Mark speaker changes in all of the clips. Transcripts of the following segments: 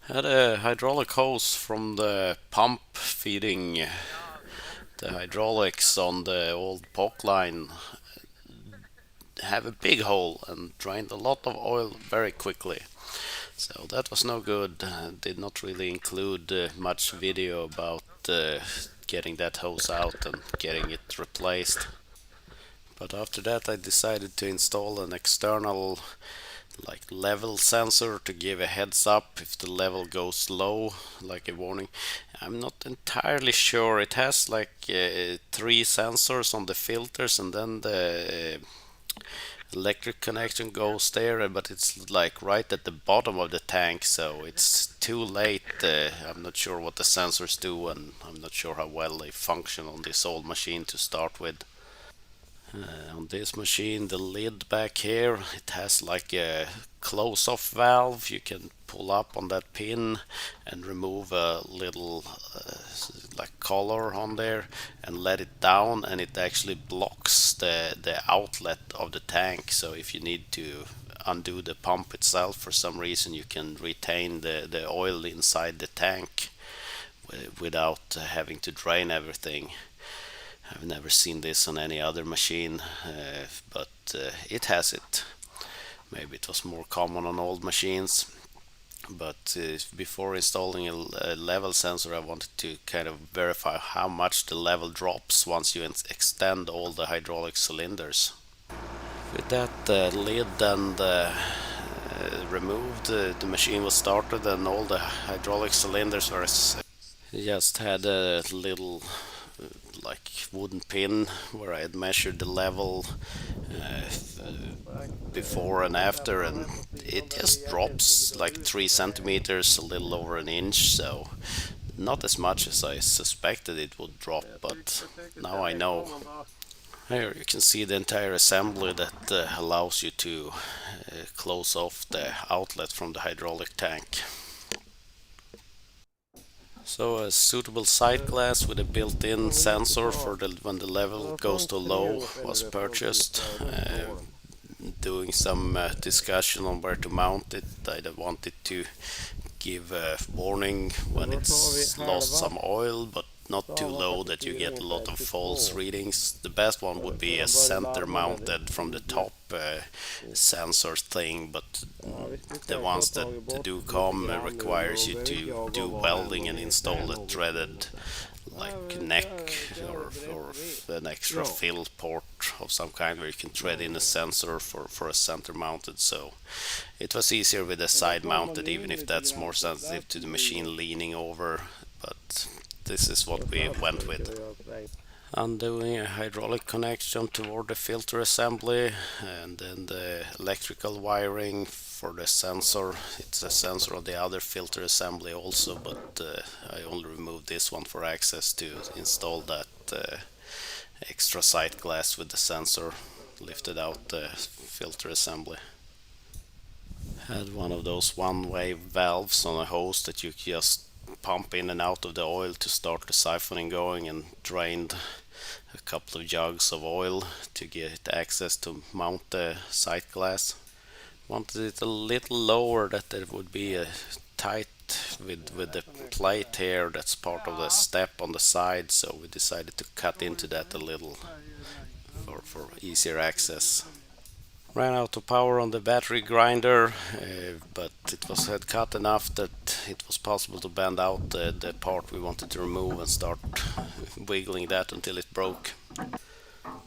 Speaker 1: Had a hydraulic hose from the pump feeding the hydraulics on the old Poclain have a big hole and drained a lot of oil very quickly. So that was no good. Did not really include much video about getting that hose out and getting it replaced. But after that, I decided to install an external like level sensor to give a heads up if the level goes low, like a warning. I'm not entirely sure. It has like three sensors on the filters, and then the electric connection goes there, but it's like right at the bottom of the tank, so it's too late. I'm not sure what the sensors do, and I'm not sure how well they function on this old machine to start with. On this machine, the lid back here, it has like a close-off valve. You can pull up on that pin and remove a little like collar on there and let it down, and it actually blocks the outlet of the tank. So if you need to undo the pump itself for some reason, you can retain the oil inside the tank without having to drain everything. I've never seen this on any other machine, but it has it. Maybe it was more common on old machines. But before installing a level sensor, I wanted to kind of verify how much the level drops once you extend all the hydraulic cylinders. With that lid and removed, the machine was started and all the hydraulic cylinders were just had a little like wooden pin where I had measured the level before and after, and it just drops like 3 centimeters, a little over an inch. So not as much as I suspected it would drop, but now I know. Here you can see the entire assembly that allows you to close off the outlet from the hydraulic tank. So a suitable sight glass with a built-in sensor for when the level goes to low was purchased. Doing some discussion on where to mount it, I wanted to give a warning when it's lost some oil, but not too low that you get a lot of false readings. The best one would be a center mounted from the top sensor thing, but the ones that do come requires you to do welding and install a threaded like neck or an extra fill port of some kind where you can thread in a sensor for a center mounted. So it was easier with a side mounted, even if that's more sensitive to the machine leaning over, but this is what we went with. Undoing a hydraulic connection toward the filter assembly, and then the electrical wiring for the sensor. It's a sensor on the other filter assembly also, but I only removed this one for access to install that extra sight glass with the sensor. Lifted out the filter assembly. Had one of those one-way valves on a hose that you just pump in and out of the oil to start the siphoning going, and drained a couple of jugs of oil to get access to mount the sight glass. Wanted it a little lower, that there would be a tight with the plate here that's part of the step on the side, so we decided to cut into that a little for easier access. Ran out of power on the battery grinder, but it was had cut enough that it was possible to bend out the part we wanted to remove and start wiggling that until it broke.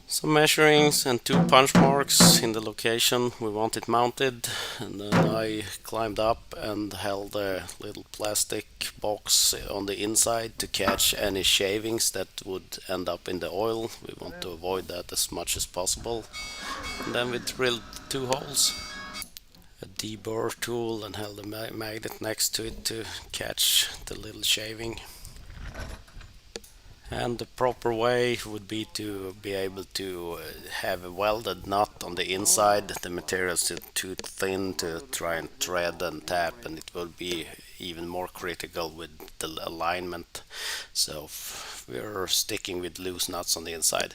Speaker 1: Some measurings and two punch marks in the location we want it mounted, and then I climbed up and held a little plastic box on the inside to catch any shavings that would end up in the oil. We want to avoid that as much as possible. And then we drilled two holes, a deburr tool, and held a magnet next to it to catch the little shaving. And the proper way would be to be able to have a welded nut on the inside. The material is too thin to try and thread and tap, and it will be even more critical with the alignment. So we're sticking with loose nuts on the inside.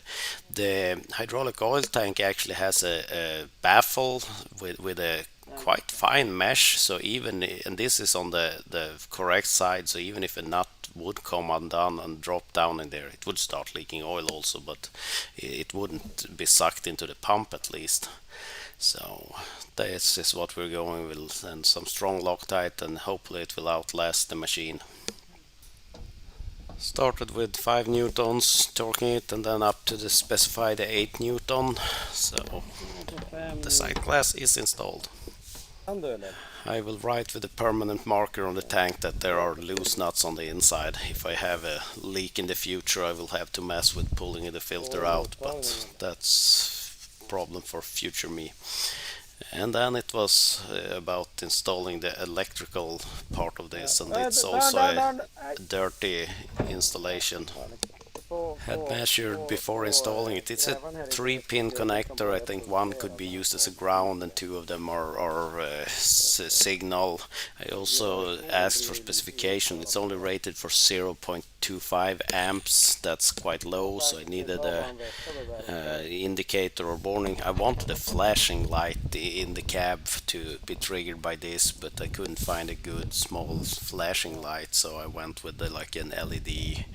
Speaker 1: The hydraulic oil tank actually has a baffle with a quite fine mesh, so even and this is on the correct side, so even if a nut would come undone and drop down in there, it would start leaking oil also, but it wouldn't be sucked into the pump at least. So this is what we're going with, and some strong Loctite, and hopefully it will outlast the machine. Started with 5 newtons, torquing it, and then up to the specified 8 newton. So the side glass is installed. I will write with a permanent marker on the tank that there are loose nuts on the inside. If I have a leak in the future, I will have to mess with pulling the filter out, but that's a problem for future me. And then it was about installing the electrical part of this, and it's also a dirty installation. Had measured before installing it. It's a 3-pin connector. I think one could be used as a ground and 2 of them are signal. I also asked for specification. It's only rated for 0.25 amps. That's quite low, so I needed a indicator or warning. I wanted a flashing light in the cab to be triggered by this, but I couldn't find a good small flashing light, so I went with like an LED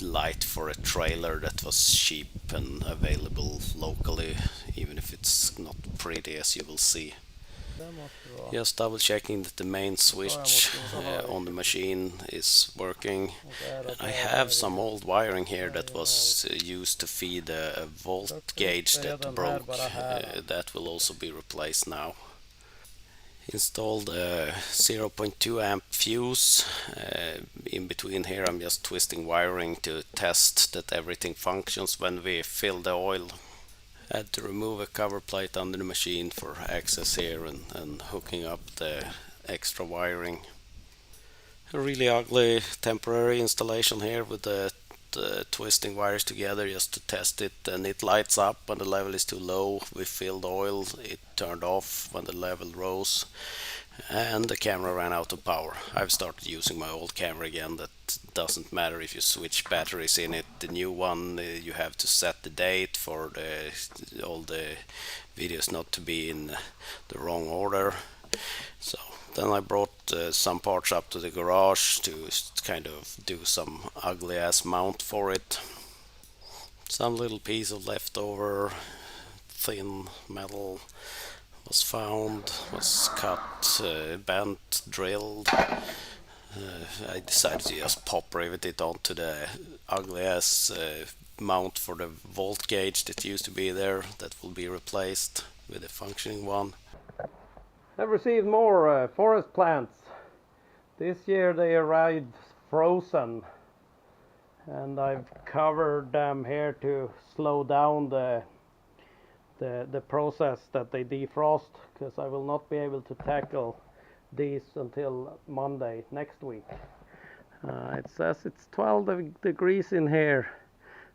Speaker 1: light for a trailer that was cheap and available locally, even if it's not pretty, as you will see. Just double checking that the main switch on the machine is working. I have some old wiring here that was used to feed a volt gauge that broke. That will also be replaced now. Installed a 0.2 amp fuse. In between here I'm just twisting wiring to test that everything functions when we fill the oil. Had to remove a cover plate under the machine for access here and hooking up the extra wiring. A really ugly temporary installation here with the twisting wires together just to test it, and it lights up when the level is too low. We filled oil, it turned off when the level rose, and the camera ran out of power. I've started using my old camera again. That doesn't matter if you switch batteries in it. The new one, you have to set the date for all the videos not to be in the wrong order. So then I brought some parts up to the garage to kind of do some ugly ass mount for it. Some little piece of leftover thin metal was found, was cut, bent, drilled. I decided to just pop rivet it onto the ugly ass mount for the volt gauge that used to be there. That will be replaced with a functioning one. I've received more forest plants. This year they arrived frozen, and I've covered them here to slow down the process that they defrost, because I will not be able to tackle these until Monday next week. It says it's 12 degrees in here.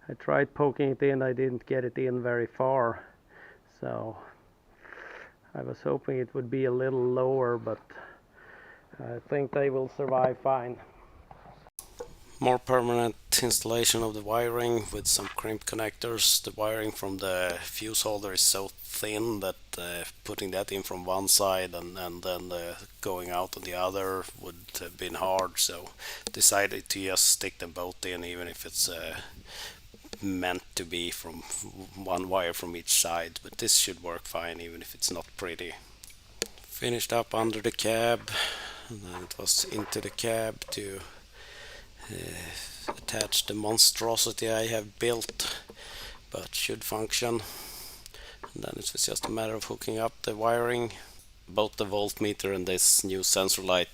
Speaker 1: I tried poking it in, I didn't get it in very far, so I was hoping it would be a little lower, but I think they will survive fine. More permanent installation of the wiring with some crimp connectors. The wiring from the fuse holder is so thin that putting that in from one side and then going out on the other would have been hard, so decided to just stick them both in, even if it's meant to be from one wire from each side, but this should work fine even if it's not pretty. Finished up under the cab, and then it was into the cab to attach the monstrosity I have built, but should function. And then it was just a matter of hooking up the wiring. Both the voltmeter and this new sensor light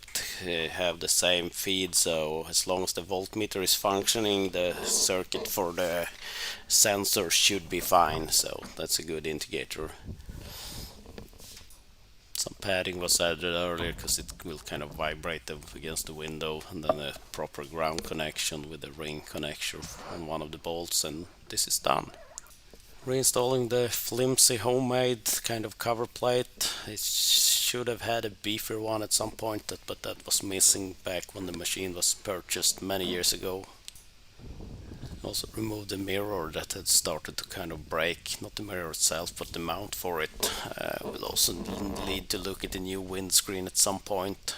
Speaker 1: have the same feed, so as long as the voltmeter is functioning, the circuit for the sensor should be fine, so that's a good indicator. Some padding was added earlier because it will kind of vibrate against the window, and then a proper ground connection with a ring connection on one of the bolts, and this is done. Reinstalling the flimsy homemade kind of cover plate. It should have had a beefier one at some point, but that was missing back when the machine was purchased many years ago. Also remove the mirror that had started to kind of break, not the mirror itself, but the mount for it. Will also lead to look at the new windscreen at some point.